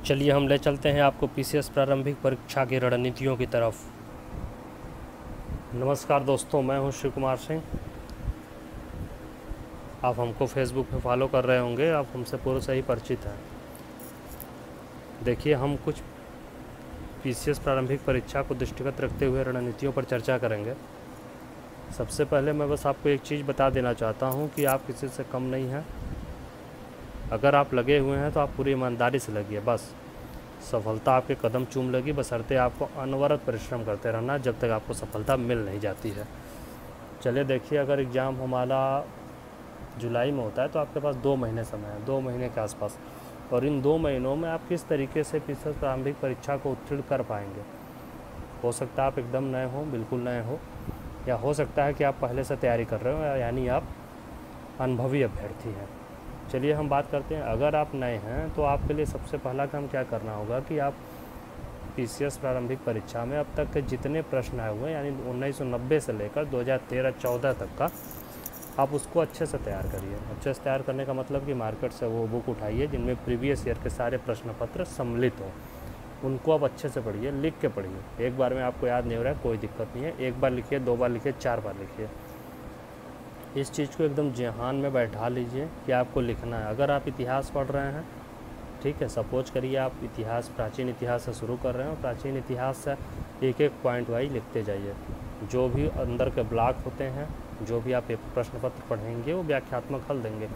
चलिए हम ले चलते हैं आपको पीसीएस प्रारंभिक परीक्षा की रणनीतियों की तरफ। नमस्कार दोस्तों, मैं हूं शिव कुमार सिंह। आप हमको फेसबुक पे फॉलो कर रहे होंगे, आप हमसे पूर्व से ही परिचित हैं। देखिए, हम कुछ पीसीएस प्रारंभिक परीक्षा को दृष्टिगत रखते हुए रणनीतियों पर चर्चा करेंगे। सबसे पहले मैं बस आपको एक चीज़ बता देना चाहता हूं कि आप किसी से कम नहीं हैं। अगर आप लगे हुए हैं तो आप पूरी ईमानदारी से लगिए, बस सफलता आपके कदम चूम लेगी, बशर्ते आपको अनवरत परिश्रम करते रहना जब तक आपको सफलता मिल नहीं जाती है। चलिए देखिए, अगर एग्ज़ाम हमारा जुलाई में होता है तो आपके पास 2 महीने समय है, 2 महीने के आसपास, और इन 2 महीनों में आप किस तरीके से पीसीएस प्रारंभिक परीक्षा को उत्तीर्ण कर पाएंगे। हो सकता है आप एकदम नए हो, बिल्कुल नए हो, या हो सकता है कि आप पहले से तैयारी कर रहे हो, यानी आप अनुभवी अभ्यर्थी हैं। चलिए हम बात करते हैं। अगर आप नए हैं तो आपके लिए सबसे पहला काम क्या करना होगा कि आप पीसीएस प्रारंभिक परीक्षा में अब तक के जितने प्रश्न आए हुए हैं, यानी 1990 से लेकर 2013-14 तक का, आप उसको अच्छे से तैयार करिए। अच्छे से तैयार करने का मतलब कि मार्केट से वो बुक उठाइए जिनमें प्रीवियस ईयर के सारे प्रश्न पत्र सम्मिलित हों। उनको आप अच्छे से पढ़िए, लिख के पढ़िए। एक बार में आपको याद नहीं हो रहा है, कोई दिक्कत नहीं है, एक बार लिखिए, 2 बार लिखिए, 4 बार लिखिए। इस चीज़ को एकदम ज़हन में बैठा लीजिए कि आपको लिखना है। अगर आप इतिहास पढ़ रहे हैं, ठीक है, सपोज करिए आप इतिहास, प्राचीन इतिहास से शुरू कर रहे हो, प्राचीन इतिहास से एक एक पॉइंट वाइज लिखते जाइए। जो भी अंदर के ब्लॉक होते हैं, जो भी आप प्रश्न पत्र पढ़ेंगे वो व्याख्यात्मक हल देंगे,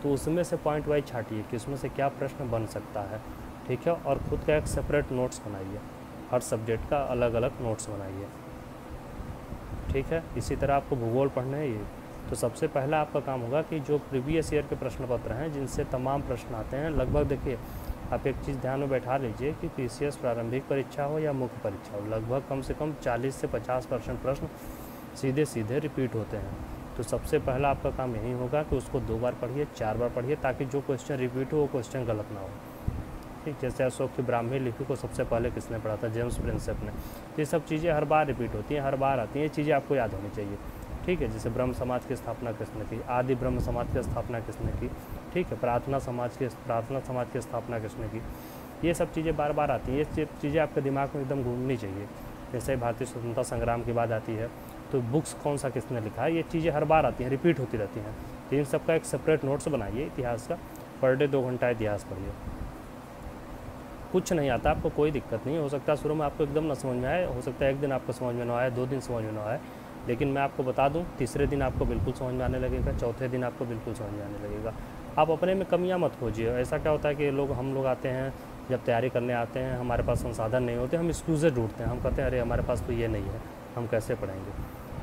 तो उसमें से पॉइंट वाइज छाटिए कि उसमें से क्या प्रश्न बन सकता है, ठीक है। और ख़ुद का एक सेपरेट नोट्स बनाइए, हर सब्जेक्ट का अलग अलग नोट्स बनाइए, ठीक है। इसी तरह आपको भूगोल पढ़ना है ये, तो सबसे पहला आपका काम होगा कि जो प्रीवियस ईयर के प्रश्न पत्र हैं जिनसे तमाम प्रश्न आते हैं, लगभग देखिए आप एक चीज़ ध्यान में बैठा लीजिए कि पीसीएस प्रारंभिक परीक्षा हो या मुख्य परीक्षा हो, लगभग कम से कम 40 से 50% प्रश्न सीधे सीधे रिपीट होते हैं। तो सबसे पहला आपका काम यही होगा कि उसको 2 बार पढ़िए, 4 बार पढ़िए, ताकि जो क्वेश्चन रिपीट हो वो क्वेश्चन गलत ना हो, ठीक। जैसे अशोक की ब्राह्मी लिपि को सबसे पहले किसने पढ़ा था? जेम्स प्रिंसेप ने। ये सब चीज़ें हर बार रिपीट होती हैं, हर बार आती हैं, ये चीज़ें आपको याद होनी चाहिए, ठीक है। जैसे ब्रह्म समाज की स्थापना किसने की? आदि ब्रह्म समाज की स्थापना किसने की? ठीक है। प्रार्थना समाज की स्थापना किसने की? ये सब चीज़ें बार बार आती हैं, ये चीज़ें आपके दिमाग में एकदम घूमनी चाहिए। जैसे भारतीय स्वतंत्रता संग्राम की बात आती है तो बुक्स कौन सा किसने लिखा है, ये चीज़ें हर बार आती हैं, रिपीट होती रहती हैं। तो इन सब का एक सेपरेट नोट्स बनाइए इतिहास का, पर डे 2 घंटा इतिहास पढ़िए। कुछ नहीं आता आपको, कोई दिक्कत नहीं। हो सकता है शुरू में आपको एकदम ना समझ में आए, हो सकता है एक दिन आपको समझ में ना आए, 2 दिन समझ में ना आए, लेकिन मैं आपको बता दूं, तीसरे दिन आपको बिल्कुल समझ में आने लगेगा, चौथे दिन आपको बिल्कुल समझ में आने लगेगा। आप अपने में कमियां मत खोजिए। ऐसा क्या होता है कि हम लोग आते हैं, जब तैयारी करने आते हैं, हमारे पास संसाधन नहीं होते, हम एक्सक्यूज़ेज ढूंढते हैं, हम कहते हैं अरे हमारे पास तो ये नहीं है, हम कैसे पढ़ेंगे।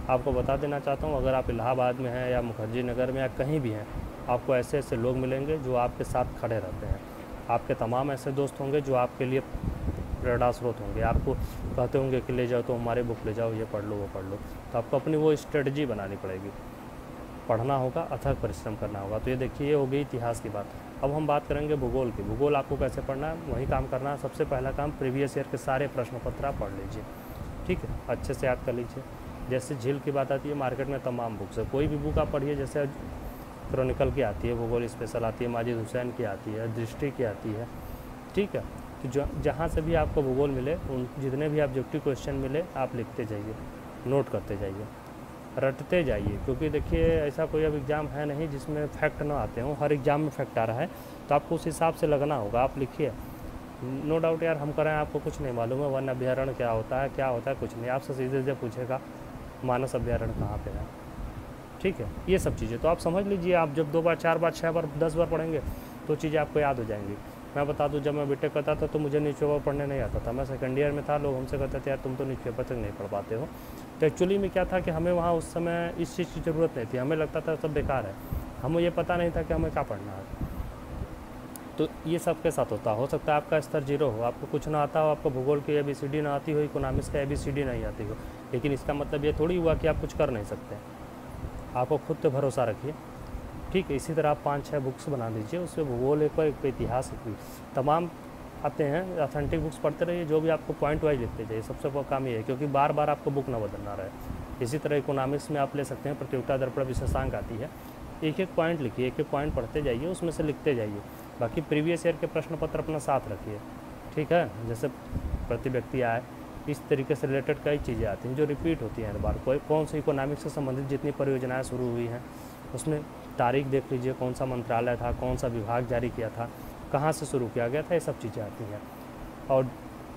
आपको बता देना चाहता हूँ, अगर आप इलाहाबाद में हैं या मुखर्जी नगर में या कहीं भी हैं, आपको ऐसे ऐसे लोग मिलेंगे जो आपके साथ खड़े रहते हैं। आपके तमाम ऐसे दोस्त होंगे जो आपके लिए प्रेरणा स्रोत होंगे, आपको कहते होंगे कि ले जाओ तो हमारे बुक ले जाओ, ये पढ़ लो, वो पढ़ लो। तो आपको अपनी वो स्ट्रेटजी बनानी पड़ेगी, पढ़ना होगा, अथक परिश्रम करना होगा। तो ये देखिए, ये हो गई इतिहास की बात। अब हम बात करेंगे भूगोल की। भूगोल आपको कैसे पढ़ना है, वही काम करना है। सबसे पहला काम, प्रीवियस ईयर के सारे प्रश्न पत्र आप पढ़ लीजिए, ठीक है, अच्छे से याद कर लीजिए। जैसे झील की बात आती है, मार्केट में तमाम बुक्स है, कोई भी बुक आप पढ़िए। जैसे क्रॉनिकल की आती है, भूगोल स्पेशल आती है, माजिद हुसैन की आती है, दृष्टि की आती है, ठीक है। तो जहाँ से भी आपको भूगोल मिले, उन जितने भी ऑब्जेक्टिव क्वेश्चन मिले, आप लिखते जाइए, नोट करते जाइए, रटते जाइए। क्योंकि देखिए, ऐसा कोई अब एग्ज़ाम है नहीं जिसमें फैक्ट ना आते हों, हर एग्ज़ाम में फैक्ट आ रहा है, तो आपको उस हिसाब से लगना होगा। आप लिखिए। नो डाउट यार, हम करें, आपको कुछ नहीं मालूम है, वन अभ्यारण्य क्या होता है, कुछ नहीं। आपसे सीधे सीधे पूछेगा मानस अभ्यारण्य कहाँ पर है, ठीक है। ये सब चीज़ें तो आप समझ लीजिए। आप जब 2 बार, 4 बार, 6 बार, 10 बार पढ़ेंगे तो चीज़ें आपको याद हो जाएंगी। मैं बता दूं, जब मैं बीटेक करता था तो मुझे न्यूज़पेपर पढ़ने नहीं आता था। मैं सेकंड ईयर में था, लोग हमसे कहते थे यार तुम तो न्यूज़पेपर तक नहीं पढ़ पाते हो। तो एक्चुअली में क्या था कि हमें वहाँ उस समय इस चीज़ की ज़रूरत नहीं थी, हमें लगता था सब बेकार है, हमें ये पता नहीं था कि हमें क्या पढ़ना है। तो ये सब के साथ होता हो सकता है आपका स्तर 0 हो, आपको कुछ ना आता हो, आपको भूगोल की ABCD ना आती हो, इकोनॉमिक्स का ABCD नहीं आती हो, लेकिन इसका मतलब ये थोड़ी हुआ कि आप कुछ कर नहीं सकते। आपको खुद पे भरोसा रखिए, ठीक है। इसी तरह आप 5-6 बुक्स बना लीजिए, उसमें भूगोल एक इतिहास एक तमाम आते हैं, ऑथेंटिक बुक्स पढ़ते रहिए, जो भी आपको पॉइंट वाइज लिखते जाइए। सबसे बड़ा काम ये है, क्योंकि बार बार आपको बुक ना बदलना रहे। इसी तरह इकोनॉमिक्स में आप ले सकते हैं, प्रतियोगिता दर्पण विशेषांक आती है, एक एक पॉइंट लिखिए, एक एक पॉइंट पढ़ते जाइए, उसमें से लिखते जाइए। बाकी प्रीवियस ईयर के प्रश्न पत्र अपना साथ रखिए, ठीक है। जैसे प्रति व्यक्ति आय, इस तरीके से रिलेटेड कई चीज़ें आती हैं जो रिपीट होती हैं हर बार। कोई कौन सी इकोनॉमिक्स से संबंधित जितनी परियोजनाएं शुरू हुई हैं उसमें तारीख देख लीजिए, कौन सा मंत्रालय था, कौन सा विभाग जारी किया था, कहाँ से शुरू किया गया था, ये सब चीज़ें आती हैं। और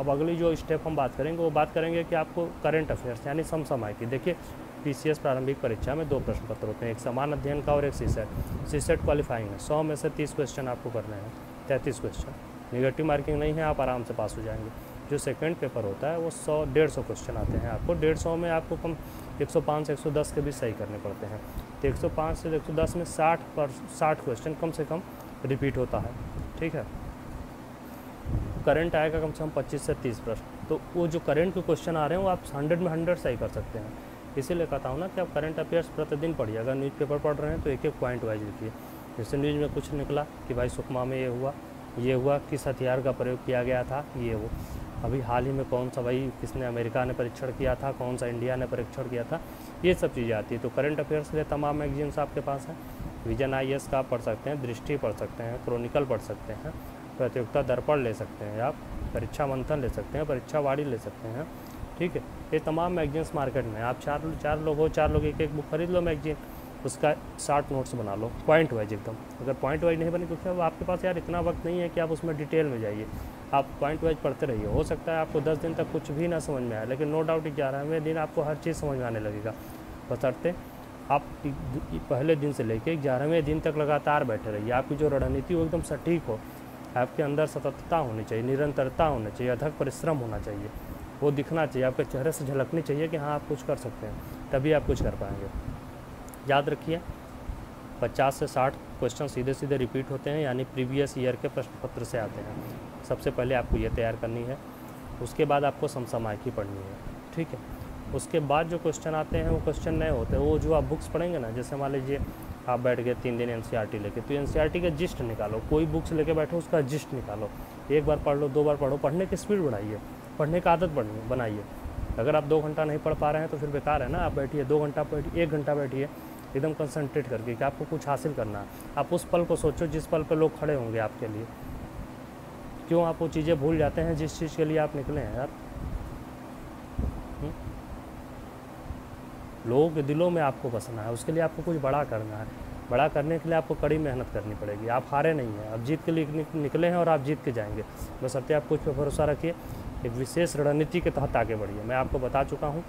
अब अगली जो स्टेप हम बात करेंगे वो बात करेंगे कि आपको करंट अफेयर्स यानी समसामयिक की। देखिए पीसीएस प्रारंभिक परीक्षा में 2 प्रश्न पत्र होते हैं, एक समान अध्ययन का और एक सीसेट क्वालिफाइंग है। 100 में से 30 क्वेश्चन आपको करने हैं, 33 क्वेश्चन। नेगेटिव मार्किंग नहीं है, आप आराम से पास हो जाएंगे। जो सेकंड पेपर होता है वो 100-150 क्वेश्चन आते हैं आपको। 150 में आपको कम 105 से 110 के भी सही करने पड़ते हैं। तो 105 से 110 में 60 क्वेश्चन कम से कम रिपीट होता है, ठीक है। करंट आएगा कम से कम 25 से 30 प्रश्न। तो वो जो करंट के क्वेश्चन आ रहे हैं वो आप 100 में 100 सही कर सकते हैं। इसीलिए कहता हूँ ना कि आप करंट अफेयर्स प्रतिदिन पढ़िए। अगर न्यूज़पेपर पढ़ रहे हैं तो एक एक पॉइंट वाइज लिखिए। जैसे न्यूज़ में कुछ निकला कि भाई सुकमा में ये हुआ, किस हथियार का प्रयोग किया गया था, ये वो अभी हाल ही में कौन सा भाई किसने अमेरिका ने परीक्षण किया था, कौन सा इंडिया ने परीक्षण किया था, ये सब चीज़ें आती है। तो करंट अफेयर्स के लिए तमाम मैगजीन्स आपके पास हैं। विजन IAS का आप पढ़ सकते हैं, दृष्टि पढ़ सकते हैं, क्रॉनिकल पढ़ सकते हैं, प्रतियोगिता दर्पण ले सकते हैं, आप परीक्षा मंथन ले सकते हैं, परीक्षा वाड़ी ले सकते हैं, ठीक है। ये तमाम मैगजीन्स मार्केट में। आप चार लोग हो, 4 लोग एक बुक खरीद लो मैगजीन, उसका 60 नोट्स बना लो पॉइंट वाइज एकदम। अगर पॉइंट वाइज नहीं बने क्योंकि अब आपके पास यार इतना वक्त नहीं है कि आप उसमें डिटेल में जाइए, आप पॉइंट वाइज पढ़ते रहिए। हो सकता है आपको 10 दिन तक कुछ भी ना समझ में आए, लेकिन नो डाउट 11वें दिन आपको हर चीज़ समझ में आने लगेगा। बशर्ते आप पहले दिन से लेकर 11वें दिन तक लगातार बैठे रहिए। आपकी जो रणनीति हो एकदम सटीक हो, आपके अंदर सततता होनी चाहिए, निरंतरता होनी चाहिए, अथक परिश्रम होना चाहिए, वो दिखना चाहिए, आपके चेहरे से झलकनी चाहिए कि हाँ आप कुछ कर सकते हैं, तभी आप कुछ कर पाएंगे। याद रखिए 50 से 60 क्वेश्चन सीधे सीधे रिपीट होते हैं, यानी प्रीवियस ईयर के प्रश्न पत्र से आते हैं। सबसे पहले आपको ये तैयार करनी है, उसके बाद आपको समसामयिकी पढ़नी है, ठीक है। उसके बाद जो क्वेश्चन आते हैं वो क्वेश्चन नए होते हैं। वो जो आप बुक्स पढ़ेंगे ना, जैसे मान लीजिए आप बैठ गए 3 दिन NCERT लेके, तो NCERT का जिस्ट निकालो। कोई बुक्स लेके बैठो उसका जिस्ट निकालो, एक बार पढ़ लो, 2 बार पढ़ो, पढ़ने की स्पीड बढ़ाइए, पढ़ने का आदत बनाइए। अगर आप 2 घंटा नहीं पढ़ पा रहे हैं तो फिर बेकार है ना। आप बैठिए 2 घंटा बैठिए, 1 घंटा बैठिए एकदम कंसंट्रेट करके कि आपको कुछ हासिल करना है। आप उस पल को सोचो जिस पल पे लोग खड़े होंगे आपके लिए। क्यों आप वो चीज़ें भूल जाते हैं जिस चीज़ के लिए आप निकले हैं यार। लोगों के दिलों में आपको बसना है, उसके लिए आपको कुछ बड़ा करना है। बड़ा करने के लिए आपको कड़ी मेहनत करनी पड़ेगी। आप हारे नहीं हैं, आप जीत के लिए निकले हैं और आप जीत के जाएंगे। बशर्ते आप कुछ पे भरोसा रखिए, एक विशेष रणनीति के तहत आगे बढ़िए। मैं आपको बता चुका हूँ,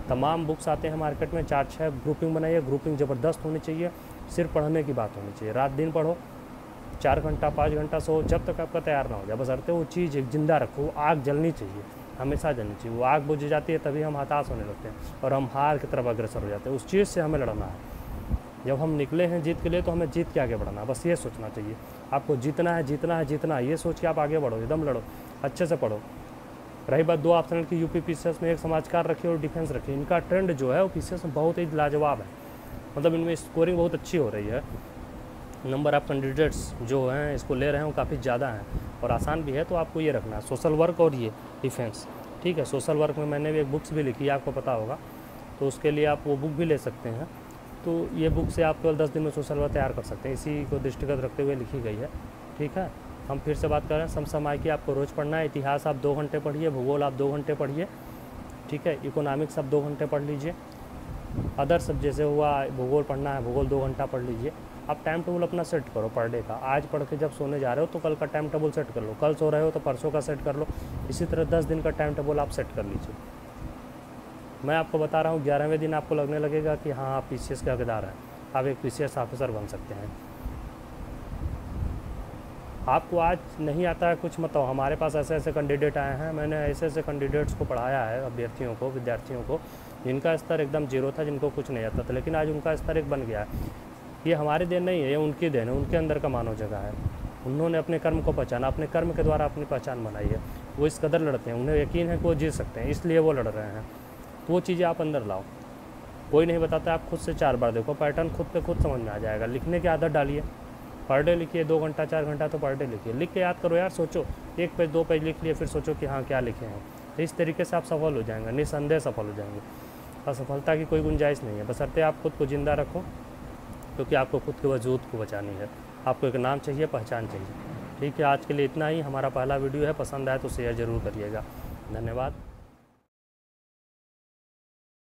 तमाम बुक्स आते हैं मार्केट में, 4-6 ग्रुपिंग बनाइए। ग्रुपिंग ज़बरदस्त होनी चाहिए, सिर्फ पढ़ने की बात होनी चाहिए। रात दिन पढ़ो, 4 घंटा 5 घंटा सो, जब तक आपका तैयार ना हो जाए। बशर्ते वो चीज़ एक जिंदा रखो, वो आग जलनी चाहिए, हमेशा जलनी चाहिए। वो आग बुझ जाती है तभी हम हताश होने लगते हैं और हम हार की तरफ अग्रसर हो जाते हैं। उस चीज़ से हमें लड़ना है। जब हम निकले हैं जीत के लिए तो हमें जीत के आगे बढ़ना है, बस ये सोचना चाहिए। आपको जीतना है, जीतना है, जीतना है, ये सोच के आप आगे बढ़ो, एकदम लड़ो, अच्छे से पढ़ो। रही बात 2 ऑप्शनल की यूपी PCS में, एक समाजकार रखिए और डिफेंस रखिए। इनका ट्रेंड जो है वो PCS में बहुत ही लाजवाब है, मतलब इनमें स्कोरिंग बहुत अच्छी हो रही है। नंबर ऑफ कैंडिडेट्स जो हैं इसको ले रहे हैं वो काफ़ी ज़्यादा हैं और आसान भी है। तो आपको ये रखना है, सोशल वर्क और ये डिफेंस, ठीक है। सोशल वर्क में मैंने भी एक बुक्स भी लिखी है, आपको पता होगा, तो उसके लिए आप वो बुक भी ले सकते हैं। तो ये बुक से आप केवल 10 दिन में सोशल वर्क तैयार कर सकते हैं, इसी को दृष्टिगत रखते हुए लिखी गई है, ठीक है। हम फिर से बात कर रहे हैं समसामयिकी आपको रोज़ पढ़ना है। इतिहास आप 2 घंटे पढ़िए, भूगोल आप 2 घंटे पढ़िए, ठीक है। इकोनॉमिक्स आप 2 घंटे पढ़ लीजिए। अदर सब जैसे हुआ भूगोल पढ़ना है, भूगोल 2 घंटा पढ़ लीजिए। आप टाइम टेबल अपना सेट करो पर डे का। आज पढ़ के जब सोने जा रहे हो तो कल का टाइम टेबल सेट कर लो, कल सो रहे हो तो परसों का सेट कर लो। इसी तरह 10 दिन का टाइम टेबल आप सेट कर लीजिए। मैं आपको बता रहा हूँ 11वें दिन आपको लगने लगेगा कि हाँ आप PCS के हकदार हैं, आप एक PCS ऑफिसर बन सकते हैं। आपको आज नहीं आता है कुछ, मतलब हमारे पास ऐसे ऐसे कैंडिडेट आए हैं, मैंने ऐसे ऐसे कैंडिडेट्स को पढ़ाया है, अभ्यर्थियों को, विद्यार्थियों को, जिनका स्तर एकदम 0 था, जिनको कुछ नहीं आता था, लेकिन आज उनका स्तर एक बन गया है। ये हमारी देन नहीं है, ये उनकी देन है, उनके अंदर का मानव जगह है। उन्होंने अपने कर्म को पहचाना, अपने कर्म के द्वारा अपनी पहचान बनाई है। वो इस कदर लड़ते हैं, उन्हें यकीन है कि वो जीत सकते हैं, इसलिए वो लड़ रहे हैं। तो वो चीज़ें आप अंदर लाओ, कोई नहीं बताता, आप खुद से 4 बार देखो, पैटर्न खुद पे खुद समझ में आ जाएगा। लिखने की आदत डालिए, पर डे लिखिए, 2 घंटा 4 घंटा तो पर डे लिखिए। लिख के याद करो यार, सोचो 1 पेज 2 पेज लिख लिए, फिर सोचो कि हाँ क्या लिखे हैं। तो इस तरीके से आप सफल हो जाएंगे, निसंदेह सफल हो जाएंगे। असफलता की कोई गुंजाइश नहीं है, बशर्ते आप खुद को जिंदा रखो, क्योंकि आपको खुद के वजूद को बचानी है। आपको एक नाम चाहिए, पहचान चाहिए, ठीक ठीक है, आज के लिए इतना ही। हमारा पहला वीडियो है, पसंद आए तो शेयर ज़रूर करिएगा। धन्यवाद।